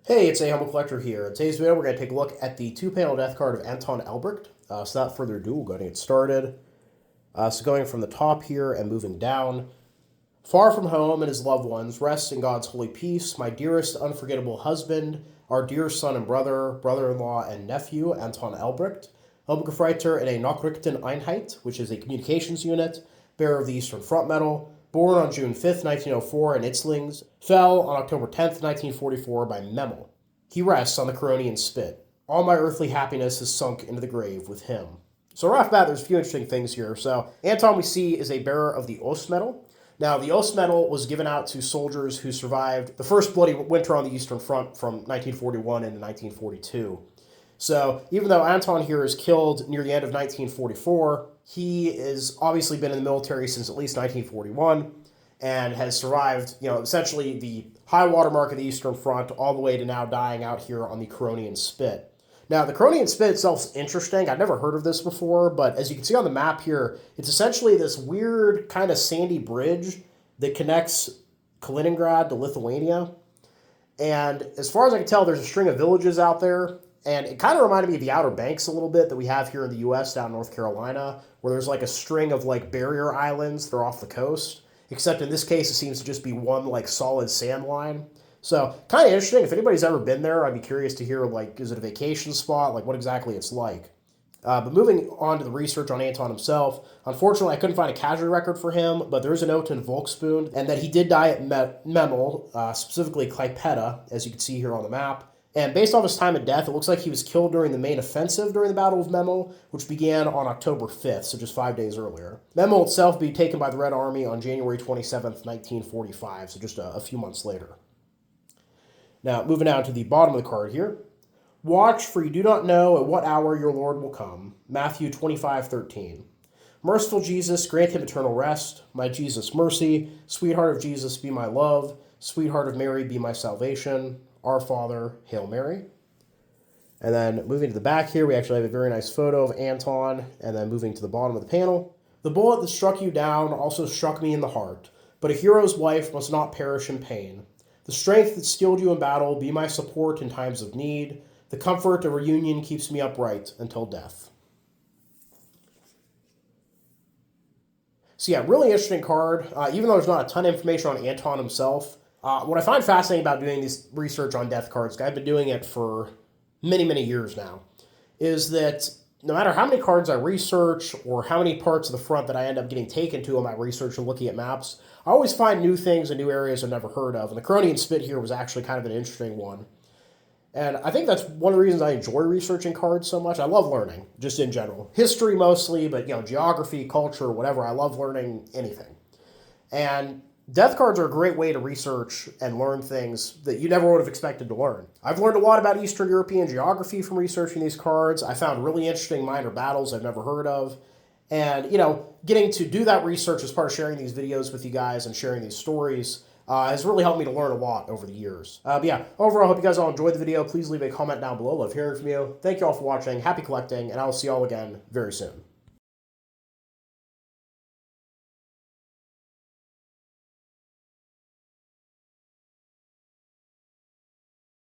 Hey, it's a Humble Collector here. In today's video, we're going to take a look at the two-panel death card of Anton Albrecht. So without further ado, we'll go ahead and get started. So going from the top here and moving down. Far from home and his loved ones, rest in God's holy peace, my dearest unforgettable husband, our dear son and brother, brother-in-law and nephew, Anton Albrecht, Obergefreiter in a Nachrichteneinheit, which is a communications unit, bearer of the Eastern Front Medal, born on June 5th, 1904 in Itzlings, fell on October 10th, 1944 by Memel. He rests on the Curonian Spit. All my earthly happiness is sunk into the grave with him. So right off the bat, there's a few interesting things here. So Anton, we see, is a bearer of the Ost Medal. Now, the Ost Medal was given out to soldiers who survived the first bloody winter on the Eastern Front from 1941 into 1942. So even though Anton here is killed near the end of 1944, he has obviously been in the military since at least 1941 and has survived, essentially the high water mark of the Eastern Front all the way to now dying out here on the Curonian Spit. Now, the Curonian Spit itself is interesting. I've never heard of this before, but as you can see on the map here, it's essentially this weird kind of sandy bridge that connects Kaliningrad to Lithuania. And as far as I can tell, there's a string of villages out there. And it kind of reminded me of the Outer Banks a little bit that we have here in the U.S. down in North Carolina, where there's like a string of like barrier islands that are off the coast. Except in this case, it seems to just be one like solid sand line. So kind of interesting. If anybody's ever been there, I'd be curious to hear, like, is it a vacation spot? Like, what exactly it's like. But moving on to the research on Anton himself, unfortunately, I couldn't find a casualty record for him, but there is a note in Volksbund, and that he did die at Memel, specifically Klaipeda, as you can see here on the map. And based off his time of death, it looks like he was killed during the main offensive during the Battle of Memel, which began on October 5th, so just 5 days earlier. Memel itself being taken by the Red Army on January 27th, 1945, so just a few months later. Now, moving down to the bottom of the card here. Watch, for you do not know at what hour your Lord will come. Matthew 25:13. Merciful Jesus, grant him eternal rest. My Jesus, mercy. Sweetheart of Jesus, be my love. Sweetheart of Mary, be my salvation. Our Father, Hail Mary. And then moving to the back here, we actually have a very nice photo of Anton. And then moving to the bottom of the panel. The bullet that struck you down also struck me in the heart. But a hero's wife must not perish in pain. The strength that steeled you in battle be my support in times of need. The comfort of reunion keeps me upright until death. So yeah, really interesting card. Even though there's not a ton of information on Anton himself, what I find fascinating about doing this research on death cards, I've been doing it for many, many years now, is that no matter how many cards I research or how many parts of the front that I end up getting taken to in my research and looking at maps, I always find new things and new areas I've never heard of. And the Curonian Spit here was actually kind of an interesting one. And I think that's one of the reasons I enjoy researching cards so much. I love learning, just in general. History mostly, but geography, culture, whatever. I love learning anything. And death cards are a great way to research and learn things that you never would have expected to learn. I've learned a lot about Eastern European geography from researching these cards. I found really interesting minor battles I've never heard of. And, getting to do that research as part of sharing these videos with you guys and sharing these stories has really helped me to learn a lot over the years. But yeah, overall, I hope you guys all enjoyed the video. Please leave a comment down below. Love hearing from you. Thank you all for watching. Happy collecting, and I will see you all again very soon.